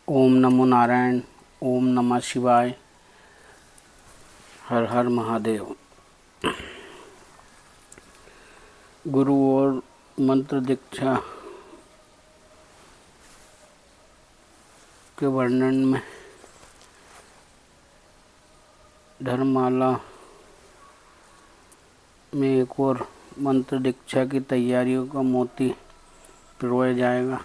ओम नमो नारायण। ओम नमः शिवाय। हर हर महादेव। गुरु और मंत्र दीक्षा के वर्णन में धर्ममाला में एक और मंत्र दीक्षा की तैयारियों का मोती पिरोया जाएगा।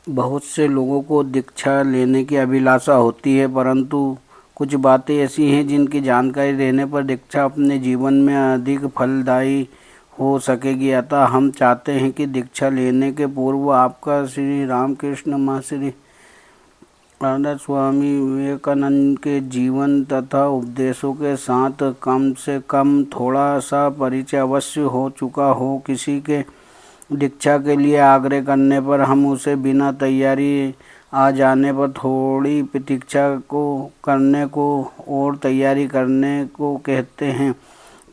बहुत से लोगों को दीक्षा लेने की अभिलाषा होती है, परंतु कुछ बातें ऐसी हैं जिनकी जानकारी रहने पर दीक्षा अपने जीवन में अधिक फलदायी हो सकेगी। अतः हम चाहते हैं कि दीक्षा लेने के पूर्व आपका श्री रामकृष्ण महर्षि आदर्श स्वामी विवेकानंद के जीवन तथा उपदेशों के साथ कम से कम थोड़ा सा परिचय अवश्य हो चुका हो। किसी के दीक्षा के लिए आग्रह करने पर हम उसे बिना तैयारी आ जाने पर थोड़ी प्रतीक्षा करने को और तैयारी करने को कहते हैं।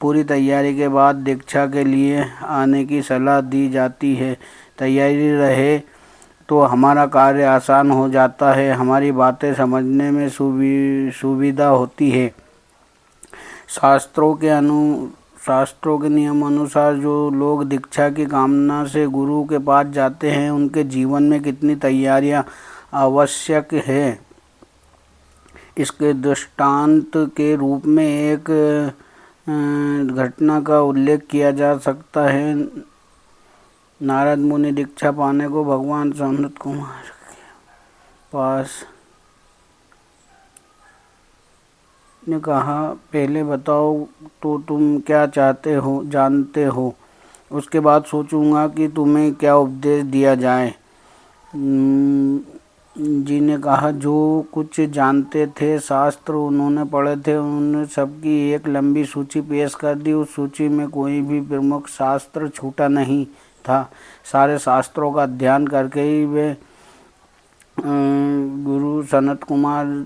पूरी तैयारी के बाद दीक्षा के लिए आने की सलाह दी जाती है। तैयारी रहे तो हमारा कार्य आसान हो जाता है, हमारी बातें समझने में सुविधा होती है। शास्त्रों के नियम अनुसार जो लोग दीक्षा की कामना से गुरु के पास जाते हैं, उनके जीवन में कितनी तैयारियां आवश्यक है, इसके दृष्टांत के रूप में एक घटना का उल्लेख किया जा सकता है। नारद मुनि दीक्षा पाने को भगवान सनत कुमार के पास ने कहा, पहले बताओ तो तुम क्या जानते हो, उसके बाद सोचूंगा कि तुम्हें क्या उपदेश दिया जाए। जी ने कहा, जो कुछ जानते थे शास्त्र उन्होंने पढ़े थे, उन्होंने सबकी एक लंबी सूची पेश कर दी। उस सूची में कोई भी प्रमुख शास्त्र छूटा नहीं था। सारे शास्त्रों का अध्ययन करके ही वे गुरु सनत कुमार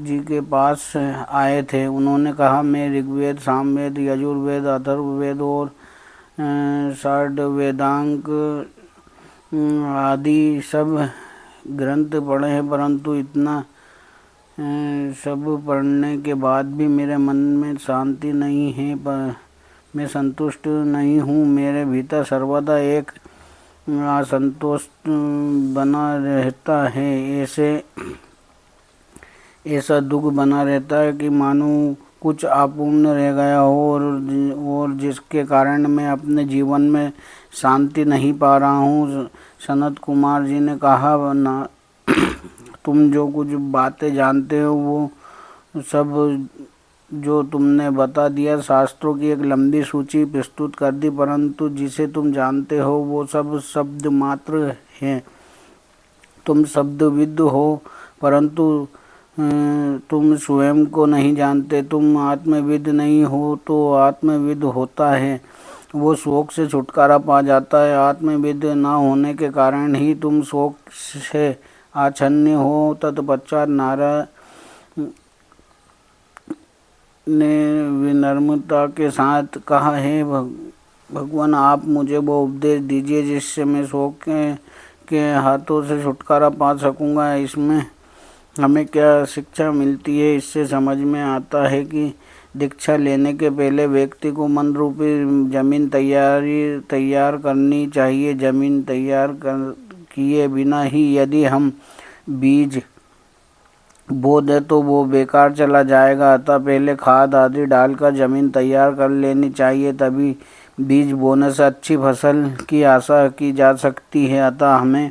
जी के पास आए थे। उन्होंने कहा, मैं ऋग्वेद, सामवेद, यजुर्वेद, अथर्ववेद और षड वेदांग आदि सब ग्रंथ पढ़े हैं, परंतु इतना सब पढ़ने के बाद भी मेरे मन में शांति नहीं है, पर मैं संतुष्ट नहीं हूँ। मेरे भीतर सर्वदा एक असंतोष बना रहता है। ऐसा दुख बना रहता है कि मानो कुछ अपूर्ण रह गया हो और जिसके कारण मैं अपने जीवन में शांति नहीं पा रहा हूँ। सनत कुमार जी ने कहा, ना तुम जो कुछ बातें जानते हो वो सब जो तुमने बता दिया, शास्त्रों की एक लंबी सूची प्रस्तुत कर दी, परंतु जिसे तुम जानते हो वो सब शब्द मात्र हैं। तुम शब्दविद हो, परंतु तुम स्वयं को नहीं जानते। तुम आत्मविद नहीं हो तो आत्मविद होता है, वो शोक से छुटकारा पा जाता है। आत्मविद ना होने के कारण ही तुम शोक से आच्छन्न हो। तत्पश्चात नारद ने विनम्रता के साथ कहा, है भगवान, आप मुझे वो उपदेश दीजिए जिससे मैं शोक के हाथों से छुटकारा पा सकूंगा। इसमें हमें क्या शिक्षा मिलती है? इससे समझ में आता है कि दीक्षा लेने के पहले व्यक्ति को मन रूपी जमीन तैयार करनी चाहिए। जमीन तैयार किए बिना ही यदि हम बीज बो दे तो वो बेकार चला जाएगा। अतः पहले खाद आदि डालकर जमीन तैयार कर लेनी चाहिए, तभी बीज बोने से अच्छी फसल की आशा की जा सकती है। अतः हमें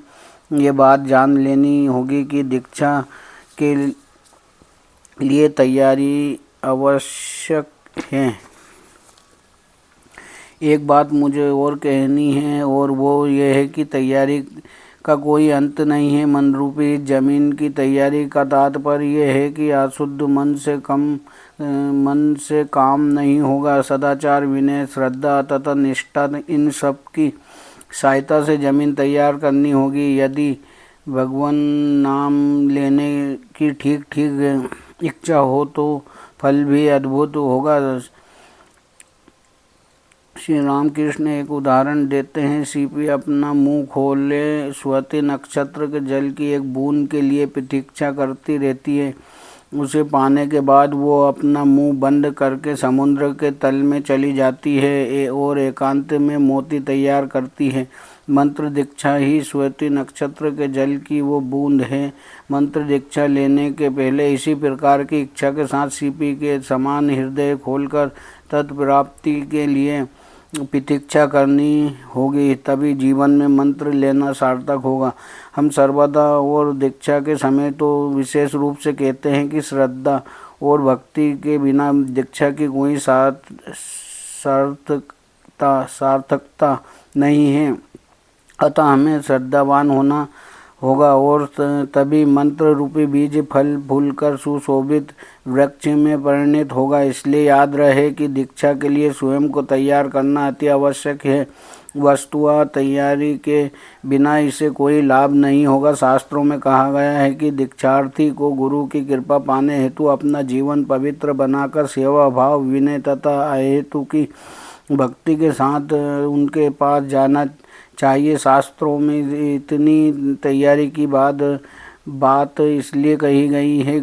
ये बात जान लेनी होगी कि दीक्षा के लिए तैयारी आवश्यक है। एक बात मुझे और कहनी है, और वो ये है कि तैयारी का कोई अंत नहीं है। मन रूपी जमीन की तैयारी का तात्पर्य यह है कि अशुद्ध मन से काम नहीं होगा। सदाचार, विनय, श्रद्धा तथा निष्ठा, इन सब की सहायता से जमीन तैयार करनी होगी। यदि भगवान नाम लेने की ठीक ठीक इच्छा हो तो फल भी अद्भुत होगा। श्री रामकृष्ण एक उदाहरण देते हैं। सीपी अपना मुंह खोले स्वाति नक्षत्र के जल की एक बूंद के लिए प्रतीक्षा करती रहती है। उसे पाने के बाद वो अपना मुंह बंद करके समुद्र के तल में चली जाती है और एकांत में मोती तैयार करती है। मंत्र दीक्षा ही स्वाति नक्षत्र के जल की वो बूंद है। मंत्र दीक्षा लेने के पहले इसी प्रकार की इच्छा के साथ सीपी के समान हृदय खोलकर तत्प्राप्ति के लिए प्रतीक्षा करनी होगी, तभी जीवन में मंत्र लेना सार्थक होगा। हम सर्वदा और दीक्षा के समय तो विशेष रूप से कहते हैं कि श्रद्धा और भक्ति के बिना दीक्षा की कोई सार्थकता नहीं है। अतः हमें श्रद्धावान होना होगा और तभी मंत्र रूपी बीज फल फूलकर सुशोभित वृक्ष में परिणत होगा। इसलिए याद रहे कि दीक्षा के लिए स्वयं को तैयार करना अति आवश्यक है। वस्तुतः तैयारी के बिना इसे कोई लाभ नहीं होगा। शास्त्रों में कहा गया है कि दीक्षार्थी को गुरु की कृपा पाने हेतु अपना जीवन पवित्र बनाकर सेवा भाव, विनय तथा अहेतु की भक्ति के साथ उनके पास जाना चाहिए। शास्त्रों में इतनी तैयारी की बात इसलिए कही गई है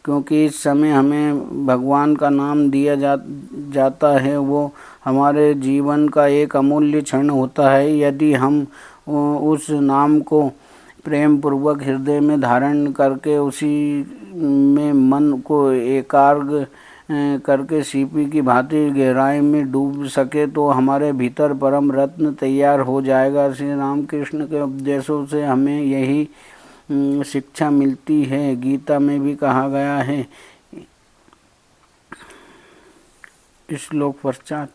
क्योंकि इस समय हमें भगवान का नाम दिया जाता है। वो हमारे जीवन का एक अमूल्य क्षण होता है। यदि हम उस नाम को प्रेम पूर्वक हृदय में धारण करके उसी में मन को एकाग्र करके सीपी की भांति गहराई में डूब सके तो हमारे भीतर परम रत्न तैयार हो जाएगा। श्री रामकृष्ण के उपदेशों से हमें यही शिक्षा मिलती है। गीता में भी कहा गया है, श्लोक पश्चात,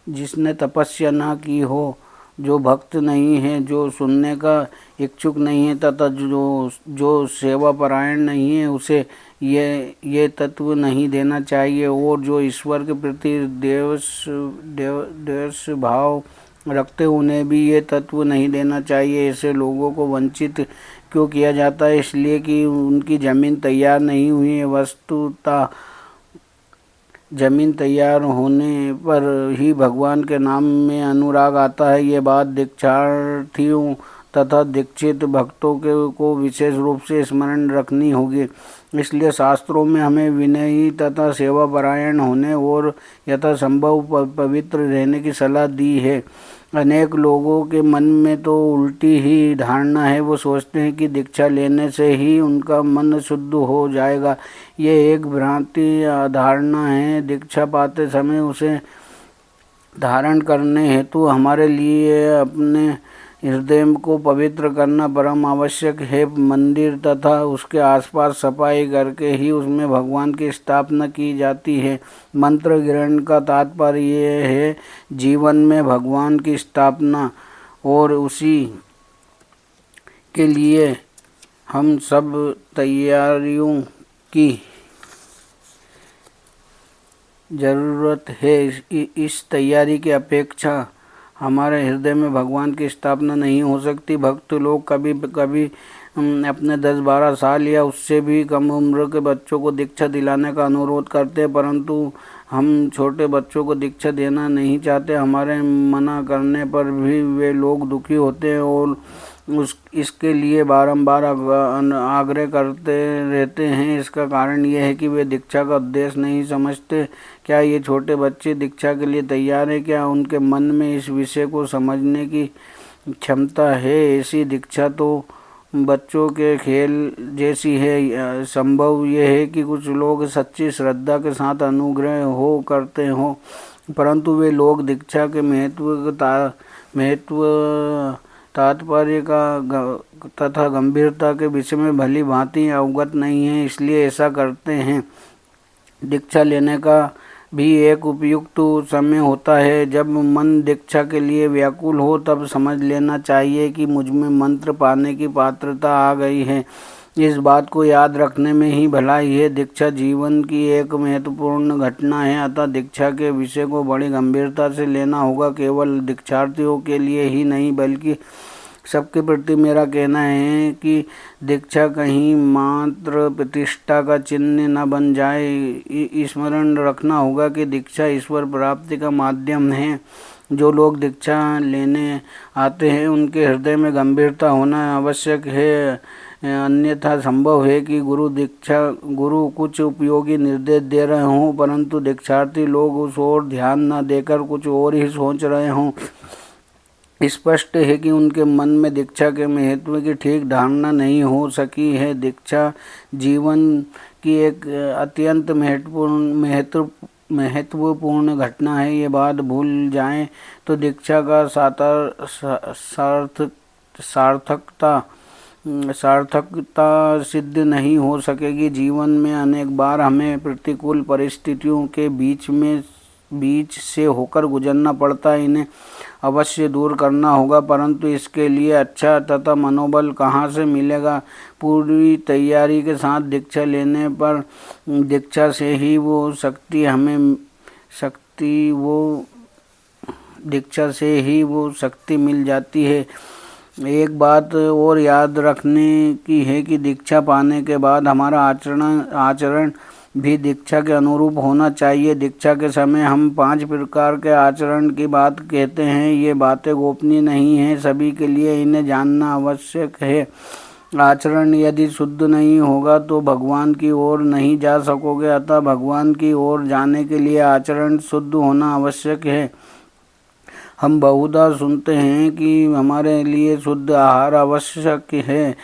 जिसने तपस्या न की हो, जो भक्त नहीं है, जो सुनने का इच्छुक नहीं है तथा जो सेवा परायण नहीं है, उसे ये तत्व नहीं देना चाहिए। और जो ईश्वर के प्रति द्वेष भाव रखते उन्हें भी ये तत्व नहीं देना चाहिए। ऐसे लोगों को वंचित क्यों किया जाता है? इसलिए कि उनकी जमीन तैयार नहीं हुई है। वस्तुतः जमीन तैयार होने पर ही भगवान के नाम में अनुराग आता है। ये बात दीक्षार्थियों तथा दीक्षित भक्तों को विशेष रूप से स्मरण रखनी होगी। इसलिए शास्त्रों में हमें विनयी तथा सेवापरायण होने और यथासंभव पवित्र रहने की सलाह दी है। अनेक लोगों के मन में तो उल्टी ही धारणा है। वो सोचते हैं कि दीक्षा लेने से ही उनका मन शुद्ध हो जाएगा। ये एक भ्रांति धारणा है। दीक्षा पाते समय उसे धारण करने हेतु हमारे लिए अपने हृदय को पवित्र करना परम आवश्यक है। मंदिर तथा उसके आसपास सफाई करके ही उसमें भगवान की स्थापना की जाती है। मंत्र ग्रहण का तात्पर्य ये है जीवन में भगवान की स्थापना, और उसी के लिए हम सब तैयारियों की ज़रूरत है। इस तैयारी की अपेक्षा हमारे हृदय में भगवान की स्थापना नहीं हो सकती। भक्त लोग कभी कभी अपने 10-12 साल या उससे भी कम उम्र के बच्चों को दीक्षा दिलाने का अनुरोध करते हैं, परंतु हम छोटे बच्चों को दीक्षा देना नहीं चाहते। हमारे मना करने पर भी वे लोग दुखी होते हैं और इसके लिए बारंबार आग्रह करते रहते हैं। इसका कारण यह है कि वे दीक्षा का उद्देश्य नहीं समझते। क्या ये छोटे बच्चे दीक्षा के लिए तैयार हैं? क्या उनके मन में इस विषय को समझने की क्षमता है? ऐसी दीक्षा तो बच्चों के खेल जैसी है। संभव यह है कि कुछ लोग सच्ची श्रद्धा के साथ अनुग्रह हो करते हों, परंतु वे लोग दीक्षा के महत्व तात्पर्य का तथा गंभीरता के विषय में भली भांति अवगत नहीं है, इसलिए ऐसा करते हैं। दीक्षा लेने का भी एक उपयुक्त समय होता है। जब मन दीक्षा के लिए व्याकुल हो तब समझ लेना चाहिए कि मुझ में मंत्र पाने की पात्रता आ गई है। इस बात को याद रखने में ही भलाई है। दीक्षा जीवन की एक महत्वपूर्ण घटना है, अतः दीक्षा के विषय को बड़ी गंभीरता से लेना होगा। केवल दीक्षार्थियों के लिए ही नहीं बल्कि सबके प्रति मेरा कहना है कि दीक्षा कहीं मात्र प्रतिष्ठा का चिन्ह न बन जाए। स्मरण रखना होगा कि दीक्षा ईश्वर प्राप्ति का माध्यम है। जो लोग दीक्षा लेने आते हैं उनके हृदय में गंभीरता होना आवश्यक है, अन्यथा संभव है कि गुरु कुछ उपयोगी निर्देश दे रहे हों परंतु दीक्षार्थी लोग उस ओर ध्यान न देकर कुछ और ही सोच रहे हों। स्पष्ट है कि उनके मन में दीक्षा के महत्व की ठीक धारणा नहीं हो सकी है। दीक्षा जीवन की एक अत्यंत महत्वपूर्ण घटना है। ये बात भूल जाएं तो दीक्षा का सार्थकता सिद्ध नहीं हो सकेगी। जीवन में अनेक बार हमें प्रतिकूल परिस्थितियों के बीच से होकर गुजरना पड़ता है। इन्हें अवश्य दूर करना होगा परंतु इसके लिए अच्छा तथा मनोबल कहाँ से मिलेगा। पूरी तैयारी के साथ दीक्षा लेने पर दीक्षा से ही वो शक्ति मिल जाती है। एक बात और याद रखने की है कि दीक्षा पाने के बाद हमारा आचरण भी दीक्षा के अनुरूप होना चाहिए। दीक्षा के समय हम 5 प्रकार के आचरण की बात कहते हैं। ये बातें गोपनीय नहीं हैं, सभी के लिए इन्हें जानना आवश्यक है। आचरण यदि शुद्ध नहीं होगा तो भगवान की ओर नहीं जा सकोगे, अतः भगवान की ओर जाने के लिए आचरण शुद्ध होना आवश्यक है। हम बहुधा सुनते हैं कि हमारे लिए शुद्ध आहार आवश्यक है।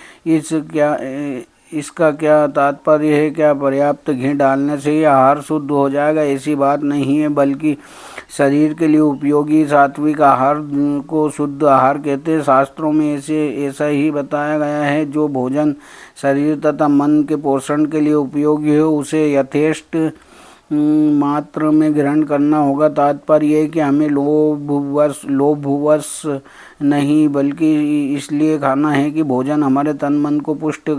इसका क्या तात्पर्य है? क्या पर्याप्त घी डालने से ही आहार शुद्ध हो जाएगा? ऐसी बात नहीं है, बल्कि शरीर के लिए उपयोगी सात्विक आहार को शुद्ध आहार कहते हैं। शास्त्रों में ऐसा ही बताया गया है। जो भोजन शरीर तथा मन के पोषण के लिए उपयोगी हो उसे यथेष्ट मात्र में ग्रहण करना होगा। तात्पर्य है कि हमें लोभवश नहीं बल्कि इसलिए खाना है कि भोजन हमारे तन मन को पुष्ट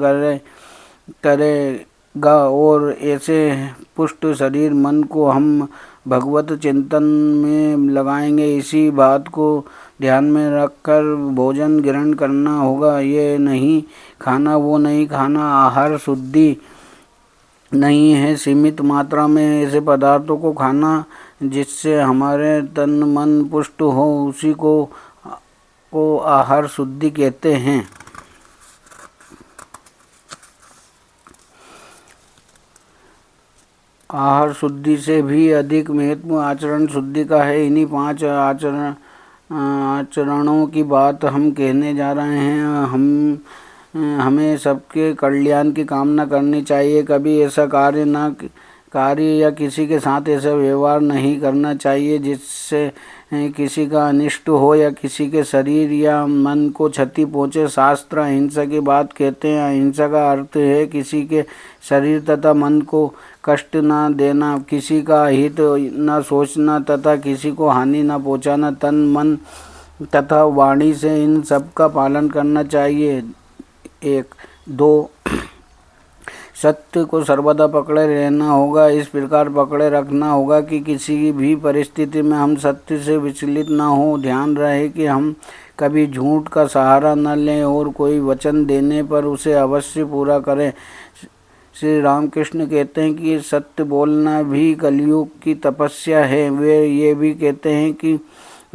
करेगा और ऐसे पुष्ट शरीर मन को हम भगवत चिंतन में लगाएंगे। इसी बात को ध्यान में रखकर भोजन ग्रहण करना होगा। ये नहीं खाना वो नहीं खाना आहार शुद्धि नहीं है। सीमित मात्रा में ऐसे पदार्थों को खाना जिससे हमारे तन मन पुष्ट हो उसी को आहार शुद्धि कहते हैं। आहार शुद्धि से भी अधिक महत्व आचरण शुद्धि का है। इन्हीं 5 आचरणों की बात हम कहने जा रहे हैं। हमें सबके कल्याण की कामना करनी चाहिए। कभी ऐसा कार्य या किसी के साथ ऐसा व्यवहार नहीं करना चाहिए जिससे किसी का अनिष्ट हो या किसी के शरीर या मन को क्षति पहुँचे। शास्त्र अहिंसा की बात कहते हैं। अहिंसा का अर्थ है किसी के शरीर तथा मन को कष्ट न देना, किसी का हित न सोचना तथा किसी को हानि न पहुँचाना। तन मन तथा वाणी से इन सब का पालन करना चाहिए। 2 सत्य को सर्वदा पकड़े रहना होगा। इस प्रकार पकड़े रखना होगा कि किसी भी परिस्थिति में हम सत्य से विचलित न हो। ध्यान रहे कि हम कभी झूठ का सहारा न लें और कोई वचन देने पर उसे अवश्य पूरा करें। श्री रामकृष्ण कहते हैं कि सत्य बोलना भी कलयुग की तपस्या है। वे ये भी कहते हैं कि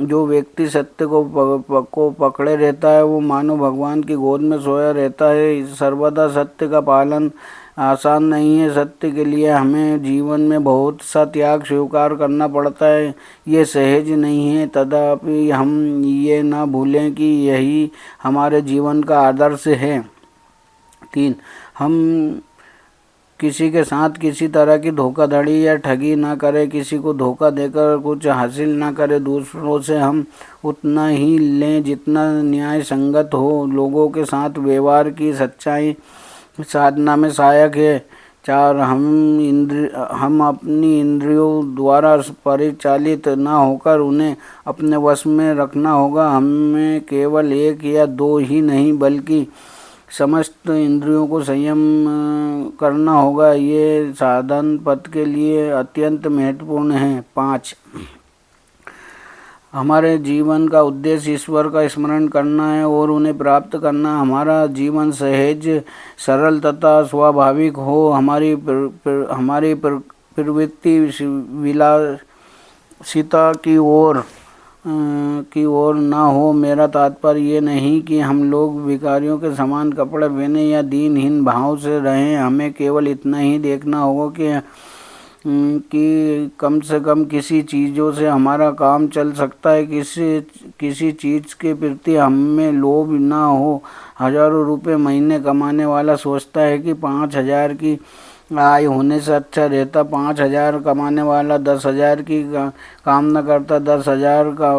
जो व्यक्ति सत्य को पकड़े रहता है वो मानो भगवान की गोद में सोया रहता है। सर्वदा सत्य का पालन आसान नहीं है। सत्य के लिए हमें जीवन में बहुत सा त्याग स्वीकार करना पड़ता है। ये सहज नहीं है। तथापि हम ये ना भूलें कि यही हमारे जीवन का आदर्श है। 3 हम किसी के साथ किसी तरह की धोखाधड़ी या ठगी ना करें। किसी को धोखा देकर कुछ हासिल ना करें। दूसरों से हम उतना ही लें जितना न्याय संगत हो। लोगों के साथ व्यवहार की सच्चाई साधना में सहायक है। 4 हम अपनी इंद्रियों द्वारा परिचालित ना होकर उन्हें अपने वश में रखना होगा। हमें केवल 1 या 2 ही नहीं बल्कि समस्त इंद्रियों को संयम करना होगा। ये साधन पथ के लिए अत्यंत महत्वपूर्ण है। 5 हमारे जीवन का उद्देश्य ईश्वर का स्मरण करना है और उन्हें प्राप्त करना। हमारा जीवन सहज, सरल तथा स्वाभाविक हो। हमारी प्रवृत्ति विलासिता की ओर ना हो। मेरा तात्पर्य ये नहीं कि हम लोग भिखारियों के समान कपड़े पहने या दीनहीन भाव से रहें। हमें केवल इतना ही देखना होगा कि कम से कम किसी चीज़ों से हमारा काम चल सकता है। किसी चीज़ के प्रति हमें लोभ ना हो। हज़ारों रुपये महीने कमाने वाला सोचता है कि 5,000 की आय होने से अच्छा रहता। 5,000 कमाने वाला 10,000 की कामना करता। 10,000 का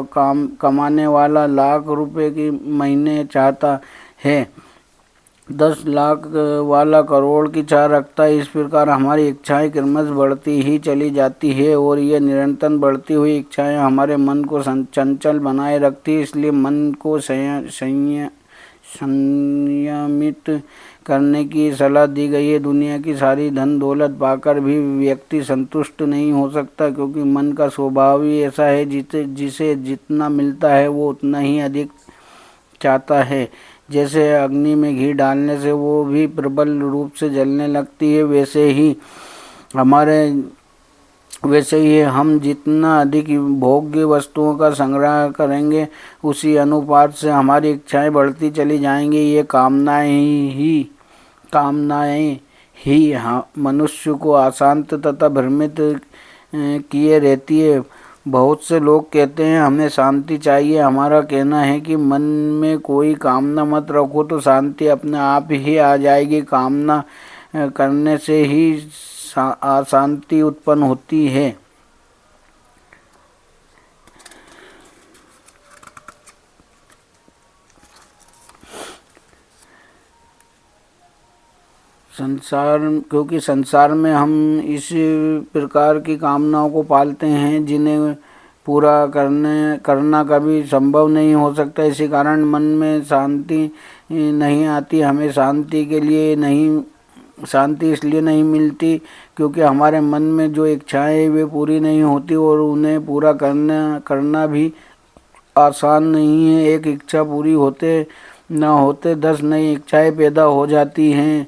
कमाने वाला लाख रुपए की महीने चाहता है। 10 लाख वाला करोड़ की चाह रखता है। इस प्रकार हमारी इच्छाएं क्रमश बढ़ती ही चली जाती है और ये निरंतर बढ़ती हुई इच्छाएं हमारे मन को चंचल बनाए रखती है। इसलिए मन को संयमित करने की सलाह दी गई है। दुनिया की सारी धन दौलत पाकर भी व्यक्ति संतुष्ट नहीं हो सकता, क्योंकि मन का स्वभाव ही ऐसा है जिसे जितना मिलता है वो उतना ही अधिक चाहता है। जैसे अग्नि में घी डालने से वो भी प्रबल रूप से जलने लगती है, वैसे ही हम जितना अधिक भोग्य वस्तुओं का संग्रह करेंगे उसी अनुपात से हमारी इच्छाएं बढ़ती चली जाएंगी। ये कामनाएं ही मनुष्य को अशांत तथा भ्रमित किए रहती है। बहुत से लोग कहते हैं हमें शांति चाहिए। हमारा कहना है कि मन में कोई कामना मत रखो तो शांति अपने आप ही आ जाएगी। कामना करने से ही अशांति उत्पन्न होती है। क्योंकि संसार में हम इस प्रकार की कामनाओं को पालते हैं जिन्हें पूरा करना कभी संभव नहीं हो सकता। इसी कारण मन में शांति नहीं आती। हमें शांति इसलिए नहीं मिलती क्योंकि हमारे मन में जो इच्छाएं वे पूरी नहीं होती और उन्हें पूरा करना भी आसान नहीं है। एक इच्छा पूरी होते न होते 10 नई इच्छाएं पैदा हो जाती हैं।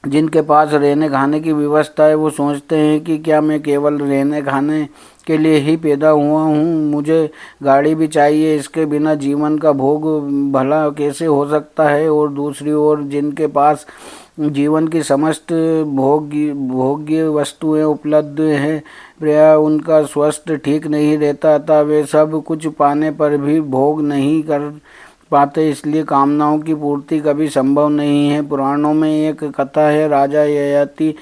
जिनके पास रहने खाने की व्यवस्था है वो सोचते हैं कि क्या मैं केवल रहने खाने के लिए ही पैदा हुआ हूँ, मुझे गाड़ी भी चाहिए, इसके बिना जीवन का भोग भला कैसे हो सकता है। और दूसरी ओर जिनके पास जीवन की समस्त भोग्य वस्तुएं उपलब्ध हैं, प्रायः उनका स्वास्थ्य ठीक नहीं रहता था, वे सब कुछ पाने पर भी भोग नहीं कर पाते। इसलिए कामनाओं की पूर्ति कभी संभव नहीं है। पुराणों में एक कथा है, राजा ययाति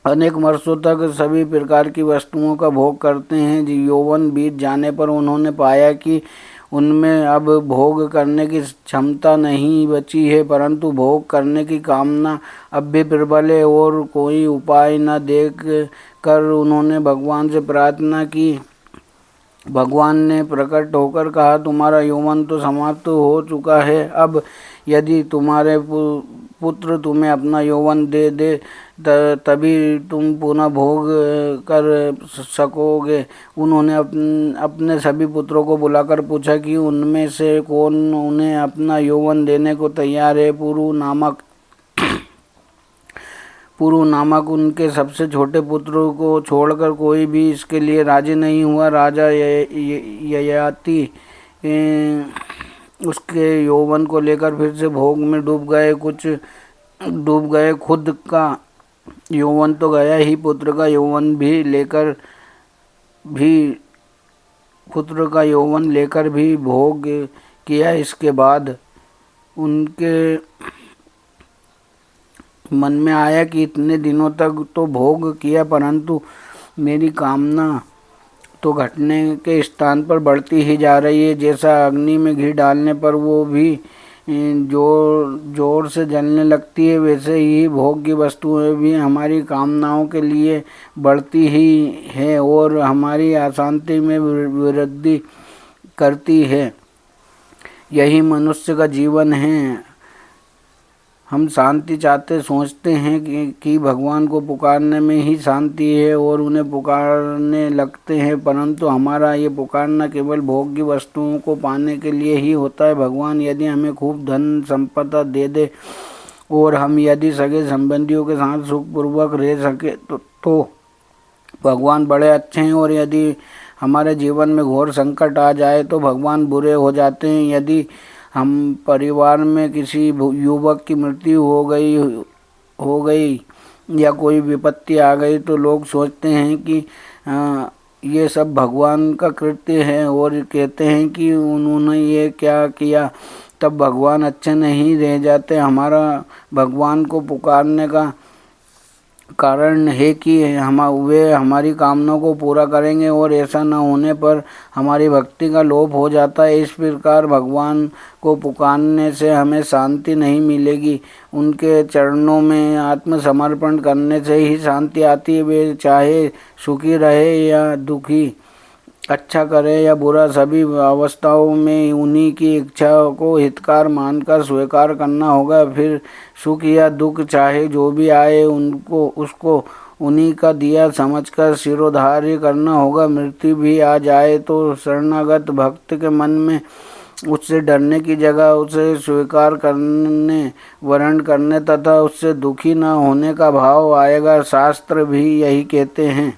अनेक वर्षों तक सभी प्रकार की वस्तुओं का भोग करते हैं। यौवन बीत जाने पर उन्होंने पाया कि उनमें अब भोग करने की क्षमता नहीं बची है, परंतु भोग करने की कामना अब भी प्रबल है। और कोई उपाय न देख कर उन्होंने भगवान से प्रार्थना की। भगवान ने प्रकट होकर कहा, तुम्हारा यौवन तो समाप्त हो चुका है। अब यदि तुम्हारे पुत्र तुम्हें अपना यौवन दे दे तभी तुम पुनः भोग कर सकोगे। उन्होंने अपने सभी पुत्रों को बुलाकर पूछा कि उनमें से कौन उन्हें अपना यौवन देने को तैयार है। पुरु नामक उनके सबसे छोटे पुत्र को छोड़कर कोई भी इसके लिए राजी नहीं हुआ। राजा ययाति उसके यौवन को लेकर फिर से भोग में डूब गए। खुद का यौवन तो गया ही, पुत्र का यौवन लेकर भी भोग किया। इसके बाद उनके मन में आया कि इतने दिनों तक तो भोग किया, परंतु मेरी कामना तो घटने के स्थान पर बढ़ती ही जा रही है। जैसा अग्नि में घी डालने पर वो भी जोर से जलने लगती है, वैसे ही भोग्य वस्तुएं भी हमारी कामनाओं के लिए बढ़ती ही है और हमारी अशांति में वृद्धि करती है। यही मनुष्य का जीवन है। हम शांति चाहते सोचते हैं कि भगवान को पुकारने में ही शांति है और उन्हें पुकारने लगते हैं, परंतु हमारा ये पुकारना केवल भोग्य वस्तुओं को पाने के लिए ही होता है। भगवान यदि हमें खूब धन संपदा दे दे और हम यदि सगे संबंधियों के साथ सुखपूर्वक रह सके तो भगवान बड़े अच्छे हैं, और यदि हमारे जीवन में घोर संकट आ जाए तो भगवान बुरे हो जाते हैं। यदि हम परिवार में किसी युवक की मृत्यु हो गई या कोई विपत्ति आ गई तो लोग सोचते हैं कि ये सब भगवान का कृत्य है और कहते हैं कि उन्होंने ये क्या किया। तब भगवान अच्छे नहीं रह जाते। हमारा भगवान को पुकारने का कारण है कि वे हमारी कामनाओं को पूरा करेंगे, और ऐसा न होने पर हमारी भक्ति का लोप हो जाता है। इस प्रकार भगवान को पुकारने से हमें शांति नहीं मिलेगी। उनके चरणों में आत्मसमर्पण करने से ही शांति आती है। वे चाहे सुखी रहे या दुखी, अच्छा करे या बुरा, सभी अवस्थाओं में उन्हीं की इच्छा को हितकार मानकर स्वीकार करना होगा। फिर सुख या दुख चाहे जो भी आए उसको उन्हीं का दिया समझकर सिरोधार्य करना होगा। मृत्यु भी आ जाए तो शरणागत भक्त के मन में उससे डरने की जगह उसे स्वीकार करने, वरण करने तथा उससे दुखी न होने का भाव आएगा। शास्त्र भी यही कहते हैं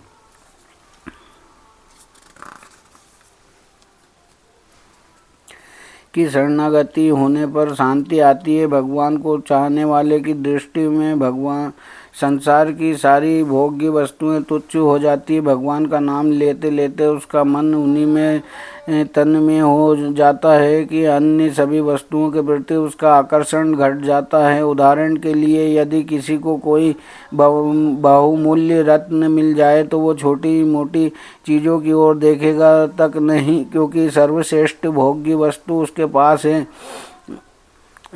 कि शरणागति होने पर शांति आती है। भगवान को चाहने वाले की दृष्टि में भगवान संसार की सारी भोग्य वस्तुएं तुच्छ हो जाती है। भगवान का नाम लेते लेते उसका मन उन्हीं में तन में हो जाता है कि अन्य सभी वस्तुओं के प्रति उसका आकर्षण घट जाता है। उदाहरण के लिए यदि किसी को कोई बहुमूल्य रत्न मिल जाए तो वो छोटी मोटी चीज़ों की ओर देखेगा तक नहीं, क्योंकि सर्वश्रेष्ठ भोग्य वस्तु उसके पास है।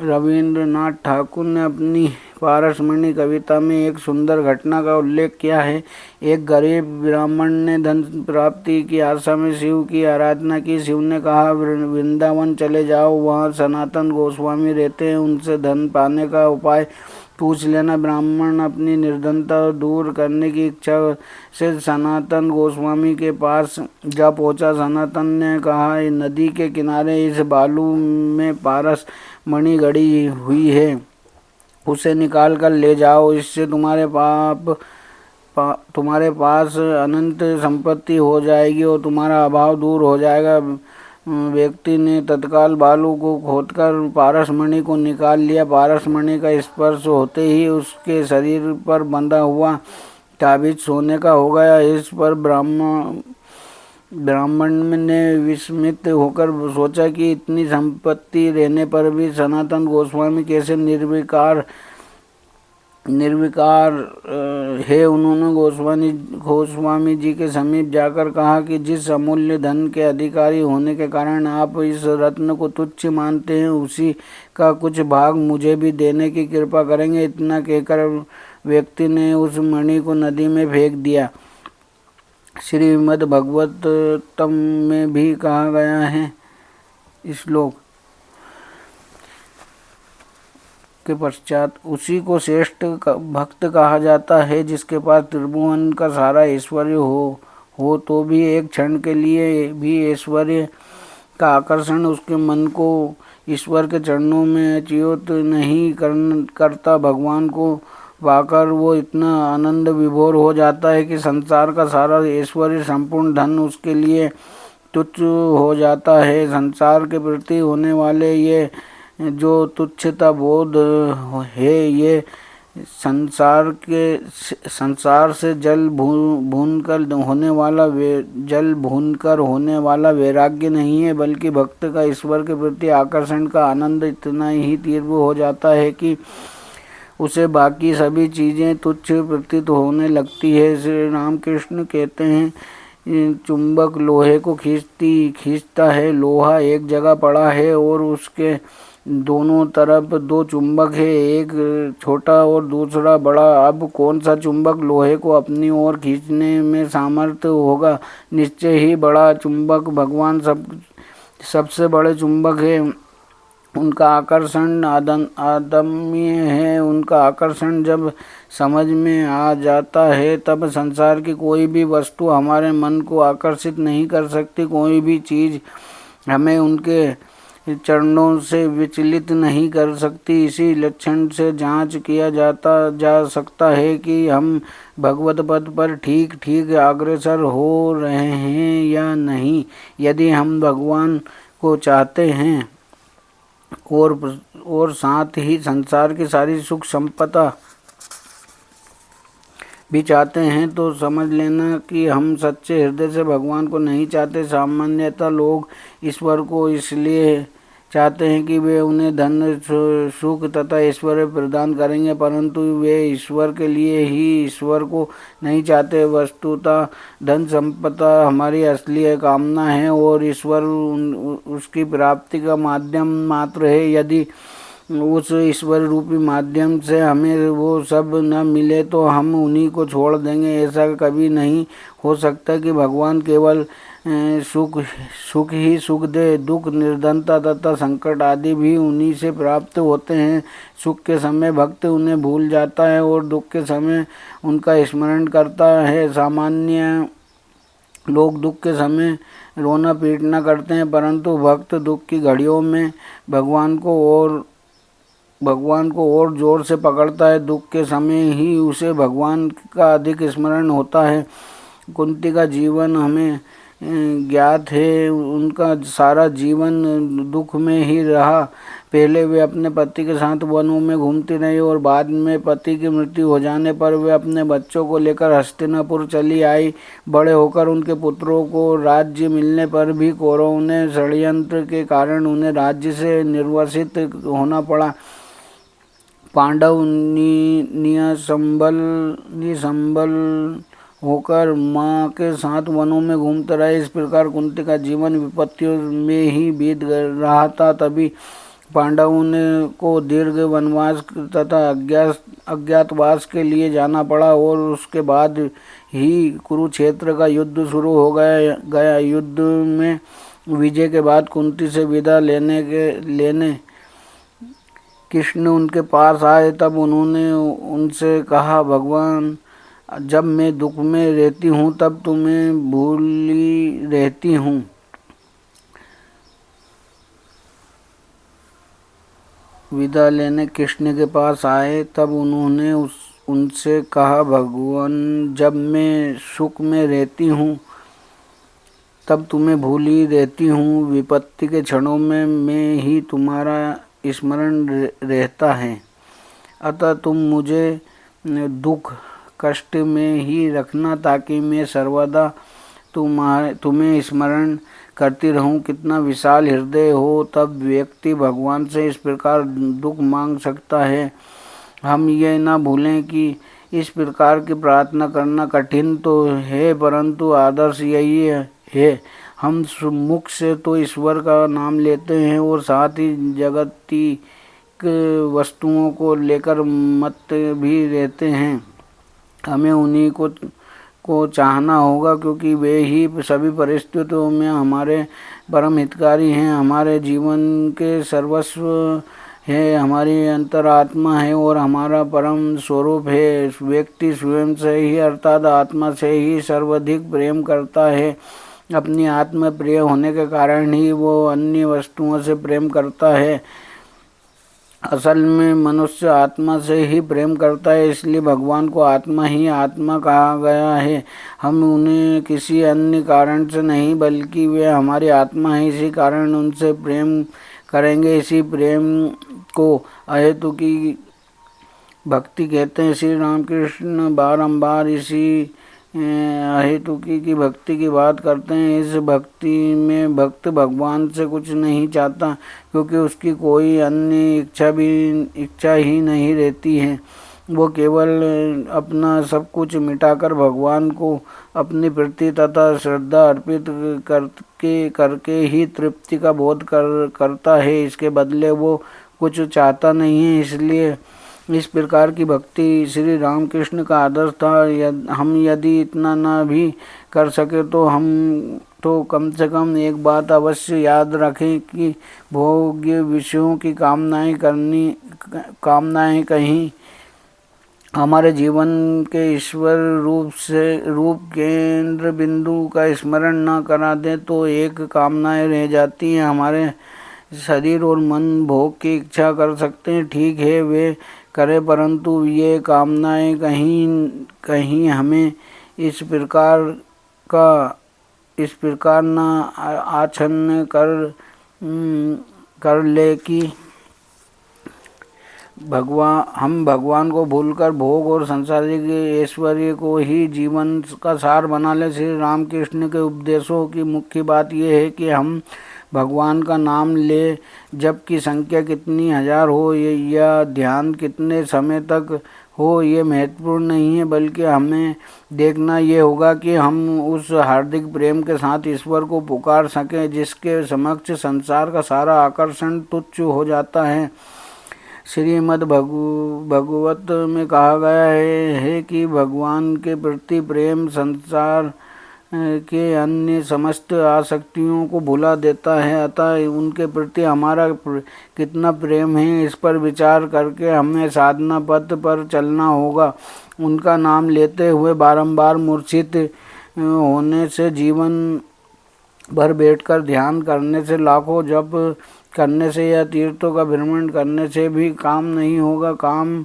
रविंद्रनाथ ठाकुर ने अपनी पारसमणि कविता में एक सुंदर घटना का उल्लेख किया है। एक गरीब ब्राह्मण ने धन प्राप्ति की आशा में शिव की आराधना की। शिव ने कहा, वृंदावन चले जाओ, वहाँ सनातन गोस्वामी रहते हैं, उनसे धन पाने का उपाय पूछ लेना। ब्राह्मण अपनी निर्धनता दूर करने की इच्छा से सनातन गोस्वामी के पास जा पहुंचा। सनातन ने कहा, नदी के किनारे इस बालू में पारस मणि गड़ी हुई है, उसे निकाल कर ले जाओ, इससे तुम्हारे पास अनंत संपत्ति हो जाएगी और तुम्हारा अभाव दूर हो जाएगा। व्यक्ति ने तत्काल बालू को खोदकर पारसमणि को निकाल लिया। पारसमणि का स्पर्श होते ही उसके शरीर पर बंधा हुआ ताबीज सोने का हो गया। इस पर ब्राह्मण ने विस्मित होकर सोचा कि इतनी संपत्ति रहने पर भी सनातन गोस्वामी कैसे निर्विकार है। उन्होंने गोस्वामी जी के समीप जाकर कहा कि जिस अमूल्य धन के अधिकारी होने के कारण आप इस रत्न को तुच्छ मानते हैं, उसी का कुछ भाग मुझे भी देने की कृपा करेंगे। इतना कहकर व्यक्ति ने उस मणि को नदी में फेंक दिया। श्रीमद् भागवतम में भी कहा गया है, श्लोक के पश्चात, उसी को श्रेष्ठ भक्त कहा जाता है जिसके पास त्रिभुवन का सारा ऐश्वर्य हो तो भी एक क्षण के लिए भी ऐश्वर्य का आकर्षण उसके मन को ईश्वर के चरणों में च्युत नहीं करता। भगवान को पाकर वो इतना आनंद विभोर हो जाता है कि संसार का सारा ऐश्वर्य, संपूर्ण धन उसके लिए तुच्छ हो जाता है। संसार के प्रति होने वाले ये जो तुच्छता बोध है, ये संसार से जल भूनकर होने वाला वैराग्य नहीं है, बल्कि भक्त का ईश्वर के प्रति आकर्षण का आनंद इतना ही तीव्र हो जाता है कि उसे बाकी सभी चीज़ें तुच्छ प्रतीत होने लगती है। श्री रामकृष्ण कहते हैं, चुंबक लोहे को खींचता है। लोहा एक जगह पड़ा है और उसके दोनों तरफ दो चुंबक है, एक छोटा और दूसरा बड़ा। अब कौन सा चुंबक लोहे को अपनी ओर खींचने में सामर्थ्य होगा? निश्चय ही बड़ा चुंबक भगवान सबसे बड़े चुंबक है। उनका आकर्षण अदम्य है। उनका आकर्षण जब समझ में आ जाता है तब संसार की कोई भी वस्तु हमारे मन को आकर्षित नहीं कर सकती। कोई भी चीज़ हमें उनके चरणों से विचलित नहीं कर सकती। इसी लक्षण से जांच किया जा सकता है कि हम भगवत पद पर ठीक ठीक अग्रसर हो रहे हैं या नहीं। यदि हम भगवान को चाहते हैं और साथ ही संसार की सारी सुख संपदा भी चाहते हैं तो समझ लेना कि हम सच्चे हृदय से भगवान को नहीं चाहते। सामान्यतः लोग ईश्वर को इसलिए चाहते हैं कि वे उन्हें धन सुख तथा ऐश्वर्य प्रदान करेंगे, परंतु वे ईश्वर के लिए ही ईश्वर को नहीं चाहते। वस्तुतः धन संपदा हमारी असली कामना है और ईश्वर उसकी प्राप्ति का माध्यम मात्र है। यदि उस ईश्वर रूपी माध्यम से हमें वो सब न मिले तो हम उन्हीं को छोड़ देंगे। ऐसा कभी नहीं हो सकता कि भगवान केवल सुख ही सुख दे। दुख, निर्धनता तथा संकट आदि भी उन्हीं से प्राप्त होते हैं। सुख के समय भक्त उन्हें भूल जाता है और दुख के समय उनका स्मरण करता है। सामान्य लोग दुख के समय रोना पीटना करते हैं, परंतु भक्त दुख की घड़ियों में भगवान को और जोर से पकड़ता है। दुख के समय ही उसे भगवान का अधिक स्मरण होता है। कुंती का जीवन हमें ज्ञात है। उनका सारा जीवन दुख में ही रहा। पहले वे अपने पति के साथ वनों में घूमती रही और बाद में पति की मृत्यु हो जाने पर वे अपने बच्चों को लेकर हस्तिनापुर चली आई। बड़े होकर उनके पुत्रों को राज्य मिलने पर भी कौरवों ने षड्यंत्र के कारण उन्हें राज्य से निर्वासित होना पड़ा। पांडव निसंबल होकर माँ के साथ वनों में घूमते रहे। इस प्रकार कुंती का जीवन विपत्तियों में ही बीत रहा था। तभी पांडवों को दीर्घ वनवास तथा अज्ञातवास के लिए जाना पड़ा और उसके बाद ही कुरुक्षेत्र का युद्ध शुरू हो गया। युद्ध में विजय के बाद कुंती से विदा लेने कृष्ण उनके पास आए। तब उन्होंने उनसे कहा, भगवान, जब मैं दुख में रहती हूँ तब तुम्हें भूली रहती हूँ। विदा लेने कृष्ण के पास आए तब उन्होंने उनसे कहा, भगवान, जब मैं सुख में रहती हूँ तब तुम्हें भूली रहती हूँ। विपत्ति के क्षणों में ही तुम्हारा स्मरण रहता है। अतः तुम मुझे दुख कष्ट में ही रखना ताकि मैं सर्वदा तुम्हें स्मरण करती रहूं। कितना विशाल हृदय हो तब व्यक्ति भगवान से इस प्रकार दुख मांग सकता है। हम ये ना भूलें कि इस प्रकार की प्रार्थना करना कठिन तो है, परंतु आदर्श यही है। हम मुख से तो ईश्वर का नाम लेते हैं और साथ ही जागतिक वस्तुओं को लेकर मत भी रहते हैं। हमें उन्हीं को चाहना होगा, क्योंकि वे ही सभी परिस्थितियों में हमारे परम हितकारी हैं, हमारे जीवन के सर्वस्व है, हमारी अंतरात्मा है और हमारा परम स्वरूप है। व्यक्ति स्वयं से ही अर्थात आत्मा से ही सर्वाधिक प्रेम करता है। अपनी आत्मा प्रिय होने के कारण ही वो अन्य वस्तुओं से प्रेम करता है। असल में मनुष्य आत्मा से ही प्रेम करता है, इसलिए भगवान को आत्मा ही आत्मा कहा गया है। हम उन्हें किसी अन्य कारण से नहीं, बल्कि वे हमारी आत्मा है, इसी कारण उनसे प्रेम करेंगे। इसी प्रेम को अहेतु की भक्ति कहते हैं। श्री रामकृष्ण बारंबार इसी अहेतुकी की भक्ति की बात करते हैं। इस भक्ति में भक्त भगवान से कुछ नहीं चाहता, क्योंकि उसकी कोई अन्य इच्छा ही नहीं रहती है। वो केवल अपना सब कुछ मिटाकर भगवान को अपनी प्रति तथा श्रद्धा अर्पित करके ही तृप्ति का बोध करता है। इसके बदले वो कुछ चाहता नहीं है। इसलिए इस प्रकार की भक्ति श्री रामकृष्ण का आदर्श था। हम यदि इतना ना भी कर सके तो हम तो कम से कम एक बात अवश्य याद रखें कि भोग्य विषयों की कामनाएं कहीं हमारे जीवन के ईश्वर रूप केंद्र बिंदु का स्मरण न करा दें तो एक कामनाएं रह जाती हैं। हमारे शरीर और मन भोग की इच्छा कर सकते हैं, ठीक है वे करें, परंतु ये कामनाएं कहीं कहीं हमें इस प्रकार न आच्छन्न कर ले कि हम भगवान को भूलकर भोग और संसारिक ऐश्वर्य को ही जीवन का सार बना ले। श्री रामकृष्ण के उपदेशों की मुख्य बात यह है कि हम भगवान का नाम ले, जबकि संख्या कितनी हजार हो या ध्यान कितने समय तक हो ये महत्वपूर्ण नहीं है, बल्कि हमें देखना ये होगा कि हम उस हार्दिक प्रेम के साथ ईश्वर को पुकार सकें जिसके समक्ष संसार का सारा आकर्षण तुच्छ हो जाता है। श्रीमद् भगवत में कहा गया है कि भगवान के प्रति प्रेम संसार के अन्य समस्त आसक्तियों को भुला देता है। अतः उनके प्रति हमारा कितना प्रेम है इस पर विचार करके हमें साधना पथ पर चलना होगा। उनका नाम लेते हुए बारंबार मूर्छित होने से, जीवन भर बैठकर ध्यान करने से, लाखों जप करने से या तीर्थों का भ्रमण करने से भी काम नहीं होगा। काम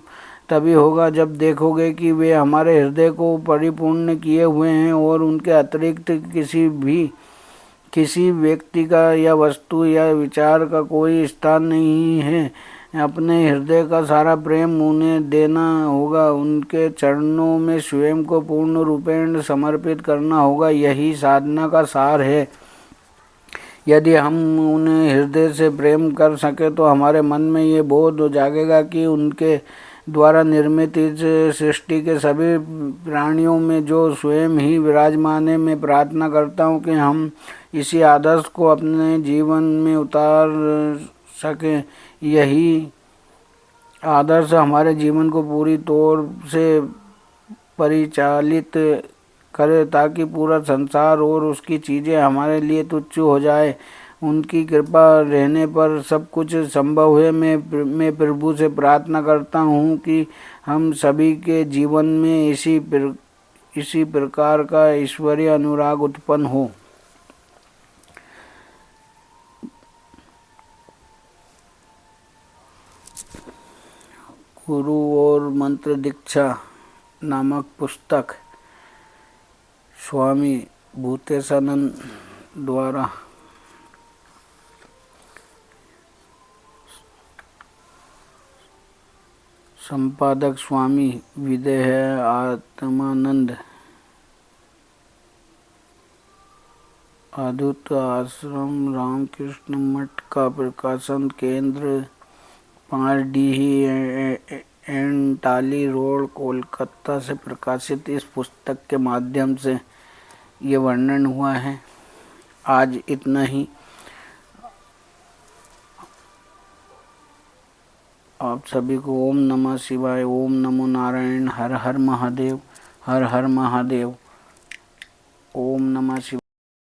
तभी होगा जब देखोगे कि वे हमारे हृदय को परिपूर्ण किए हुए हैं और उनके अतिरिक्त किसी व्यक्ति का या वस्तु या विचार का कोई स्थान नहीं है। अपने हृदय का सारा प्रेम उन्हें देना होगा, उनके चरणों में स्वयं को पूर्ण रूपेण समर्पित करना होगा। यही साधना का सार है। यदि हम उन्हें हृदय से प्रेम कर सके तो हमारे मन में ये बोध जागेगा कि उनके द्वारा निर्मित इस सृष्टि के सभी प्राणियों में जो स्वयं ही विराजमान है। मैं प्रार्थना करता हूँ कि हम इसी आदर्श को अपने जीवन में उतार सकें। यही आदर्श हमारे जीवन को पूरी तौर से परिचालित करे ताकि पूरा संसार और उसकी चीज़ें हमारे लिए तुच्छ हो जाए। उनकी कृपा रहने पर सब कुछ संभव है। मैं प्रभु से प्रार्थना करता हूँ कि हम सभी के जीवन में इसी प्रकार का ईश्वरीय अनुराग उत्पन्न हो। गुरु और मंत्र दीक्षा नामक पुस्तक स्वामी भूतेशानंद द्वारा संपादक स्वामी विदेह आत्मानंद, अद्वैत आश्रम रामकृष्ण मठ का प्रकाशन केंद्र 5D एंटाली रोड कोलकाता से प्रकाशित इस पुस्तक के माध्यम से ये वर्णन हुआ है। आज इतना ही। आप सभी को ओम नमः शिवाय, ओम नमो नारायण, हर हर महादेव, हर हर महादेव, ओम नमः शिवाय।